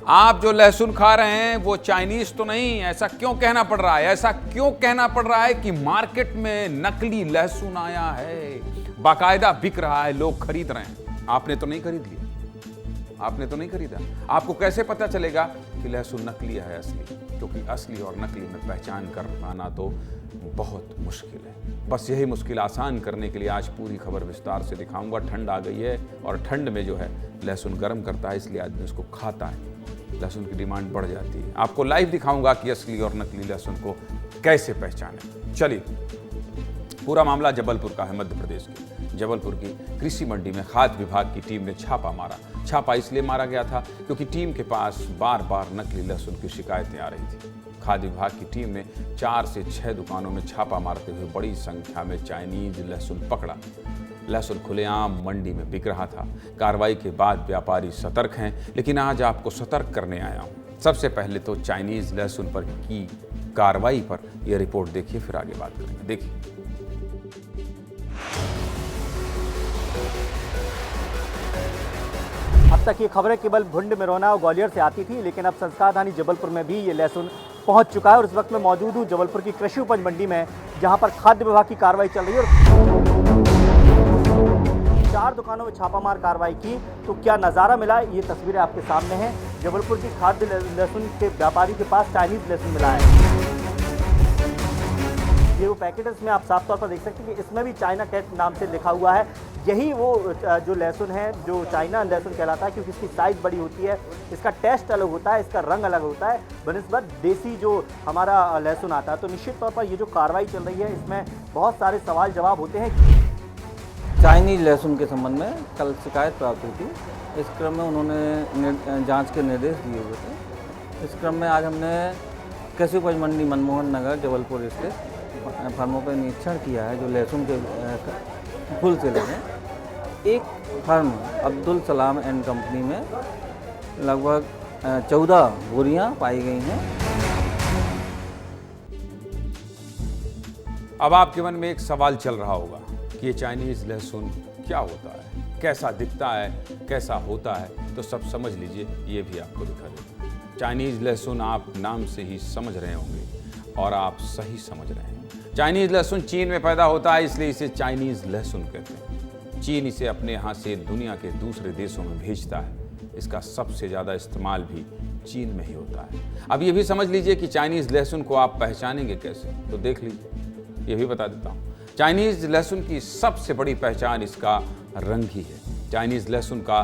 आप जो लहसुन खा रहे हैं वो चाइनीज तो नहीं। ऐसा क्यों कहना पड़ रहा है? ऐसा क्यों कहना पड़ रहा है कि मार्केट में नकली लहसुन आया है, बाकायदा बिक रहा है, लोग खरीद रहे हैं। आपने तो नहीं खरीद लिया, आपने तो नहीं खरीदा। आपको कैसे पता चलेगा कि लहसुन नकली है असली? क्योंकि असली और नकली में पहचान कर पाना तो बहुत मुश्किल है। बस यही मुश्किल आसान करने के लिए आज पूरी खबर विस्तार से दिखाऊंगा। ठंड आ गई है और ठंड में जो है लहसुन गर्म करता है, इसलिए आदमी उसको खाता है, लहसुन की डिमांड बढ़ जाती है। आपको लाइव दिखाऊंगा कि असली और नकली लहसुन को कैसे पहचानें। चलिए, पूरा मामला जबलपुर का है, मध्य प्रदेश की जबलपुर की कृषि मंडी में खाद्य विभाग की टीम ने छापा मारा। छापा इसलिए मारा गया था क्योंकि टीम के पास बार बार नकली लहसुन की शिकायतें आ रही थी। खाद्य विभाग की टीम ने 4 से 6 दुकानों में छापा मारते हुए बड़ी संख्या में चाइनीज लहसुन पकड़ा। लहसुन खुलेआम मंडी में बिक रहा था। कार्रवाई के बाद व्यापारी सतर्क हैं, लेकिन आज आपको सतर्क करने आया हूं। सबसे पहले तो चाइनीज लहसुन पर की कार्रवाई पर यह रिपोर्ट देखिए, फिर आगे बात करेंगे। देखिए, अब तक ये खबरें केवल भिंड, मिरौना और ग्वालियर से आती थी, लेकिन अब संस्कारधानी जबलपुर में भी ये लहसुन पहुंच चुका है। और इस वक्त मैं मौजूद हूँ जबलपुर की कृषि उपज मंडी में, जहां पर खाद्य विभाग की कार्रवाई चल रही है। और 4 दुकानों में छापामार कार्रवाई की तो क्या नज़ारा मिला, ये तस्वीरें आपके सामने हैं। जबलपुर की खाद्य लहसुन के व्यापारी के पास चाइनीज लहसुन मिला है। ये वो पैकेट है, इसमें आप साफ तौर पर देख सकते हैं कि इसमें भी चाइना कैट नाम से लिखा हुआ है। यही वो जो लहसुन है जो चाइना लहसुन कहलाता है, क्योंकि इसकी साइज़ बड़ी होती है, इसका टेस्ट अलग होता है, इसका रंग अलग होता है बनिस्बत देसी जो हमारा लहसुन आता है। तो निश्चित तौर पर ये जो कार्रवाई चल रही है, इसमें बहुत सारे सवाल जवाब होते हैं। चाइनीज लहसुन के संबंध में कल शिकायत प्राप्त हुई थी। इस क्रम में उन्होंने जांच के निर्देश दिए हुए थे। इस क्रम में आज हमने कृषि उपज मंडी मनमोहन नगर जबलपुर स्थित फर्मों पर निरीक्षण किया है, जो लहसुन के फुल सेलर हैं। एक firm Abdul Salam and company में लगभग 14 बोरियां पाई गई हैं। अब आपके मन में एक सवाल चल रहा होगा कि ये चाइनीज लहसुन क्या होता है, कैसा दिखता है, कैसा होता है। तो सब समझ लीजिए, ये भी आपको दिखा देते हैं। चाइनीज लहसुन आप नाम से ही समझ रहे होंगे और आप सही समझ रहे हैं। चाइनीज लहसुन चीन में पैदा होता है, इसलिए इसे चाइनीज लहसुन कहते हैं। चीन इसे अपने यहाँ से दुनिया के दूसरे देशों में भेजता है। इसका सबसे ज़्यादा इस्तेमाल भी चीन में ही होता है। अब ये भी समझ लीजिए कि चाइनीज लहसुन को आप पहचानेंगे कैसे, तो देख लीजिए, ये भी बता देता हूँ। चाइनीज लहसुन की सबसे बड़ी पहचान इसका रंग ही है। चाइनीज लहसुन का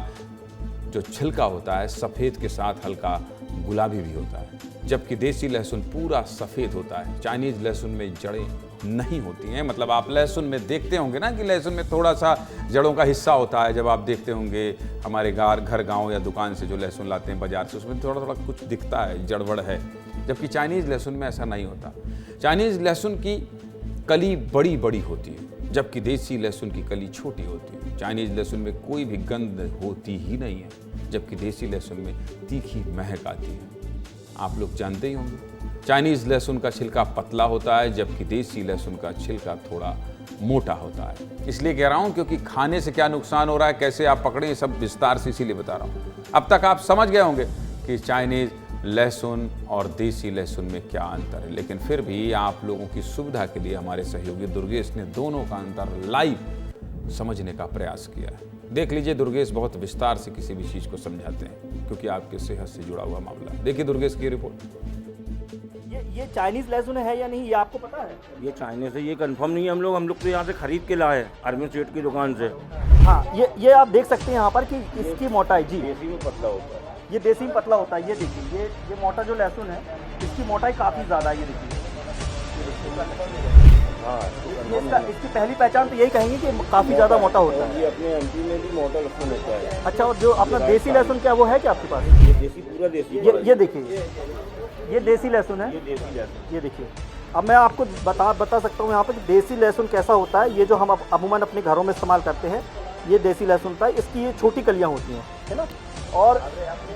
जो छिलका होता है सफ़ेद के साथ हल्का गुलाबी भी होता है, जबकि देसी लहसुन पूरा सफ़ेद होता है। चाइनीज लहसुन में जड़ें नहीं होती हैं। मतलब आप लहसुन में देखते होंगे ना कि लहसुन में थोड़ा सा जड़ों का हिस्सा होता है। जब आप देखते होंगे हमारे घर गांव या दुकान से जो लहसुन लाते हैं बाजार से, उसमें थोड़ा थोड़ा कुछ दिखता है, जड़वड़ है। जबकि चाइनीज़ लहसुन में ऐसा नहीं होता। चाइनीज़ लहसुन की कली बड़ी बड़ी होती है, जबकि देसी लहसुन की कली छोटी होती है। चाइनीज़ लहसुन में कोई भी गंध होती ही नहीं है, जबकि देसी लहसुन में तीखी महक आती है। आप लोग जानते ही होंगे चाइनीज़ लहसुन का छिलका पतला होता है, जबकि देसी लहसुन का छिलका थोड़ा मोटा होता है। इसलिए कह रहा हूँ क्योंकि खाने से क्या नुकसान हो रहा है, कैसे आप पकड़ें, ये सब विस्तार से इसीलिए बता रहा हूँ। अब तक आप समझ गए होंगे कि चाइनीज़ लहसुन और देसी लहसुन में क्या अंतर है, लेकिन फिर भी आप लोगों की सुविधा के लिए हमारे सहयोगी दुर्गेश ने दोनों का अंतर लाइव समझने का प्रयास किया है। देख लीजिए, दुर्गेश बहुत विस्तार से किसी भी चीज़ को समझाते हैं, क्योंकि आपके सेहत से जुड़ा हुआ मामला है। देखिए दुर्गेश की रिपोर्ट। ये चाइनीज लहसुन है या नहीं, ये आपको पता है? ये चाइनीज है, ये कंफर्म नहीं है। हम लोग तो यहाँ से खरीद के लाए अरविंद सेठ की दुकान से। हाँ, ये आप देख सकते हैं यहाँ पर कि इसकी मोटाई जी देसी में पतला होता है, ये देसी में पतला होता है। ये देखिए, ये मोटा जो लहसुन है इसकी मोटाई काफ़ी ज़्यादा है। ये देखिए, हाँ। इसकी पहली पहचान तो यही कहेंगे कि काफ़ी ज़्यादा मोटा होता है। ये अपने एमपी में भी मोटा लहसुन होता है। अच्छा, और जो अपना देसी लहसुन क्या वो है क्या आपके पास? ये देसी, पूरा देसी। ये देखिए, ये देसी लहसुन है। ये देसी लहसुन, ये देखिए। अब मैं आपको बता सकता हूँ यहाँ पर कि देसी लहसुन कैसा होता है। ये जो हम अमूमन अपने घरों में इस्तेमाल करते हैं, ये देसी लहसुन होता है। इसकी ये छोटी कलियाँ होती हैं, है ना। और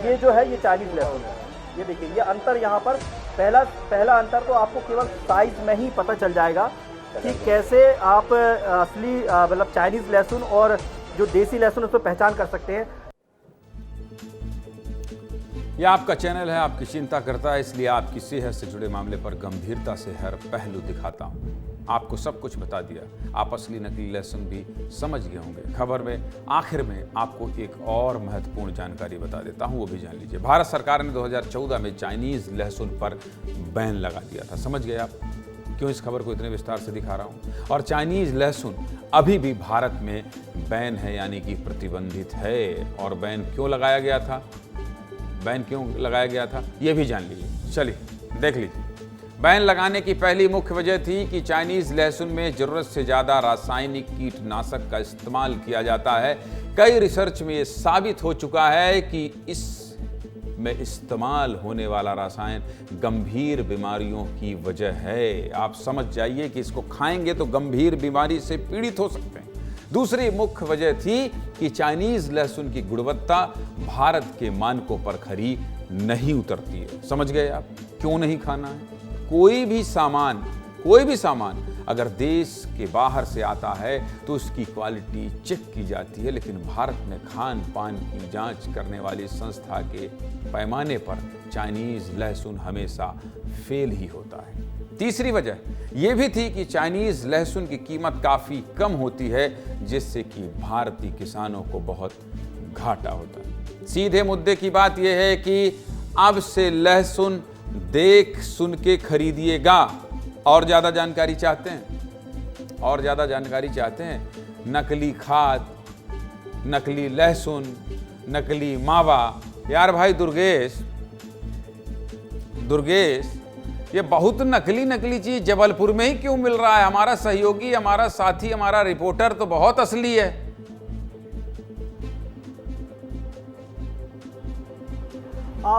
ये जो है ये चाइनीज लहसुन है। ये देखिए, ये अंतर यहाँ पर पहला अंतर तो आपको केवल साइज में ही पता चल जाएगा कि कैसे आप असली मतलब चाइनीज लहसुन और जो देसी लहसुन उसमें पहचान कर सकते हैं। यह आपका चैनल है, आपकी चिंता करता है, इसलिए आपकी सेहत से जुड़े मामले पर गंभीरता से हर पहलू दिखाता हूँ। आपको सब कुछ बता दिया, आप असली नकली लहसुन भी समझ गए होंगे। खबर में आखिर में आपको एक और महत्वपूर्ण जानकारी बता देता हूँ, वो भी जान लीजिए। भारत सरकार ने 2014 में चाइनीज लहसुन पर बैन लगा दिया था। समझ गए आप क्यों इस खबर को इतने विस्तार से दिखा रहा हूँ? और चाइनीज लहसुन अभी भी भारत में बैन है, यानी कि प्रतिबंधित है। और बैन क्यों लगाया गया था, बैन क्यों लगाया गया था, ये भी जान लीजिए। चलिए देख लीजिए। बैन लगाने की पहली मुख्य वजह थी कि चाइनीज लहसुन में जरूरत से ज़्यादा रासायनिक कीटनाशक का इस्तेमाल किया जाता है। कई रिसर्च में ये साबित हो चुका है कि इस में इस्तेमाल होने वाला रसायन गंभीर बीमारियों की वजह है। आप समझ जाइए कि इसको खाएंगे तो गंभीर बीमारी से पीड़ित हो सकते हैं। दूसरी मुख्य वजह थी कि चाइनीज लहसुन की गुणवत्ता भारत के मानकों पर खरी नहीं उतरती है। समझ गए आप क्यों नहीं खाना है? कोई भी सामान अगर देश के बाहर से आता है तो उसकी क्वालिटी चेक की जाती है, लेकिन भारत में खान पान की जांच करने वाली संस्था के पैमाने पर चाइनीज लहसुन हमेशा फेल ही होता है। तीसरी वजह यह भी थी कि चाइनीज लहसुन की कीमत काफ़ी कम होती है, जिससे कि भारतीय किसानों को बहुत घाटा होता है। सीधे मुद्दे की बात यह है कि अब से लहसुन देख सुन के खरीदिएगा। और ज़्यादा जानकारी चाहते हैं? नकली खाद, नकली लहसुन, नकली मावा। यार भाई दुर्गेश, ये बहुत नकली चीज जबलपुर में ही क्यों मिल रहा है? हमारा सहयोगी, हमारा साथी, हमारा रिपोर्टर तो बहुत असली है।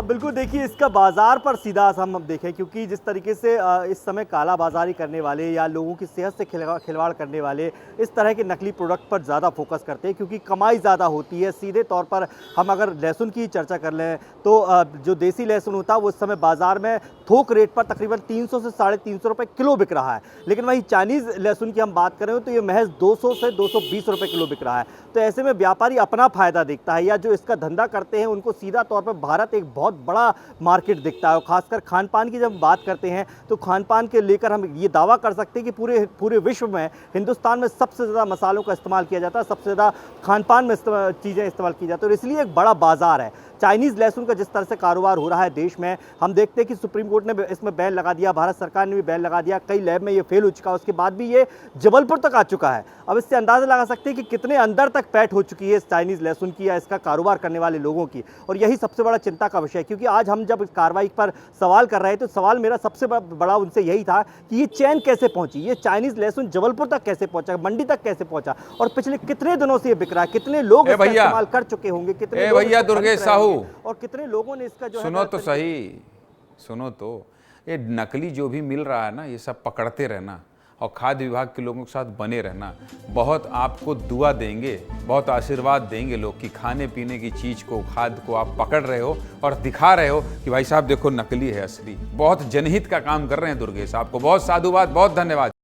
बिल्कुल, देखिए इसका बाज़ार पर सीधा हम अब देखें, क्योंकि जिस तरीके से इस समय काला बाजारी करने वाले या लोगों की सेहत से खिलवाड़ करने वाले इस तरह के नकली प्रोडक्ट पर ज़्यादा फोकस करते हैं, क्योंकि कमाई ज़्यादा होती है। सीधे तौर पर हम अगर लहसुन की चर्चा कर लें तो जो देसी लहसुन होता है वो इस समय बाज़ार में थोक रेट पर तकरीबन 300 से 350 रुपये किलो बिक रहा है। लेकिन वहीं चाइनीज़ लहसुन की हम बात करें तो ये महज 200 से 220 रुपये किलो बिक रहा है। तो ऐसे में व्यापारी अपना फ़ायदा देखता है, या जो इसका धंधा करते हैं उनको सीधा तौर पर भारत एक बहुत बड़ा मार्केट दिखता है। और खासकर खान पान की जब बात करते हैं तो खान पान के लेकर हम ये दावा कर सकते हैं कि पूरे विश्व में हिंदुस्तान में सबसे ज़्यादा मसालों का इस्तेमाल किया जाता है, सबसे ज़्यादा खान पान में चीज़ें इस्तेमाल की जाती है, और इसलिए एक बड़ा बाजार है। चाइनीज़ लहसुन का जिस तरह से कारोबार हो रहा है देश में, हम देखते हैं कि सुप्रीम कोर्ट ने इसमें बैन लगा दिया, भारत सरकार ने भी बैन लगा दिया, कई लैब में ये फेल हो चुका है, उसके बाद भी ये जबलपुर तक आ चुका है। अब इससे अंदाज़ा लगा सकते हैं कि कितने अंदर तक पैठ हो चुकी है इस चाइनीज़ लहसुन की या इसका कारोबार करने वाले लोगों की। और यही सबसे बड़ा चिंता का विषय है, क्योंकि आज हम जब इस कार्रवाई पर सवाल कर रहे थे तो सवाल मेरा सबसे बड़ा उनसे यही था कि ये चैन कैसे पहुंची, ये चाइनीज़ लहसुन जबलपुर तक कैसे पहुंचा, मंडी तक कैसे पहुंचा, और पिछले कितने दिनों से ये बिक रहा है, कितने लोग इसका इस्तेमाल कर चुके होंगे, कितने भैया दुर्गेश साहू, और कितने लोगों ने इसका जो सुनो तो ये नकली जो भी मिल रहा है ना, ये सब पकड़ते रहना और खाद्य विभाग के लोगों के साथ बने रहना। बहुत आपको दुआ देंगे, बहुत आशीर्वाद देंगे लोग कि खाने पीने की चीज़ को, खाद्य को आप पकड़ रहे हो और दिखा रहे हो कि भाई साहब देखो नकली है असली। बहुत जनहित का काम कर रहे हैं दुर्गेश। आपको बहुत साधुवाद, बहुत धन्यवाद।